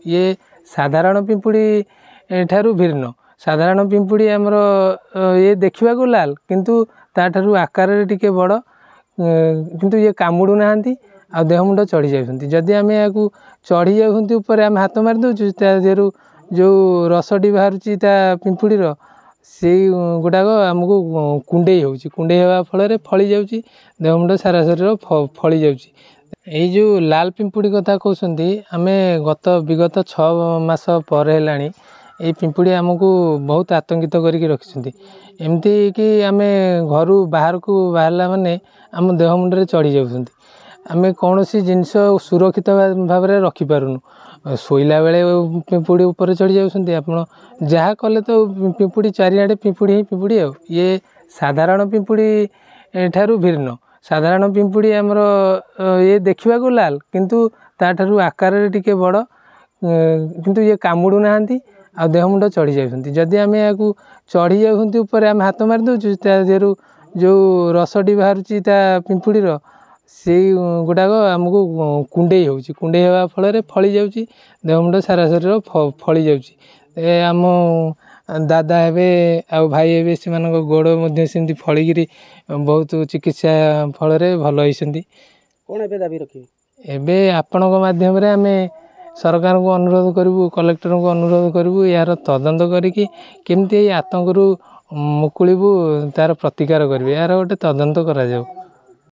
ये साधारण पिंपुड़ी ठारू भिन्न। साधारण पिंपुड़ी आमर ये देखा लाल किंतु ताठारू आकार टिके बड़ किंतु ये कामुड़ू ना आ देह मुंड चढ़ी जाती। जदि आम या चढ़ी जाती आम हाथ मारी दौचु देहरु जो रसटी बाहर पिंपुड़ीर से गुड़ाक आमको कुंडे होवा फल फली जाऊँगी देह मुंड सारा शरीर फली जाऊँगी। यही जो लाल पिंपुड़ी कथा कहते आम विगत 6 मास पर है ये पिंपुड़ी आमको बहुत आतंकित करके रखिंट। एमती कि आम घर बाहर को बाहरला माने आम देह मुंडे चढ़ी जाऊँ। आम कौन सी जिनस सुरक्षित भाव में रखिपारूनु शोला बेले पिंपुड़ी उपर चढ़ी जाऊँगी। आप जहाँ कले तो पिंपुड़ी चारिआडे पिंपुड़ी ही पिंपुड़ी आ ये साधारण पिंपुड़ी ठारू भिन्न। साधारण पिंपुड़ी आमर ये देखा लाल किंतु ताठारू आकार टिके बड़ किंतु ये कामुड़ू ना आ देह मुंड चढ़ी जाती। जदि आम या चढ़ी जाती आम हाथ मारी दौचु देहरु जो रसटी बाहर पिंपुड़ीर से गुड़ाक आमको कुंडे होवा फल फली जाऊँगी देह मुंड सारा शरीर फली जाऊँगी। आम दादा हे आ भाई हे से गोड़ सेमती फलिकी बहुत चिकित्सा फल भल होती। कौन ए दाबी रखिए एबे आपण माध्यम आम सरकार को अनुरोध करूँ कलेक्टर को अनुरोध करूँ यार तदंत करिकी केमती आतंक मुकुलू तार प्रतिकार करेंगे यार गोटे तदंत करा जाऊ।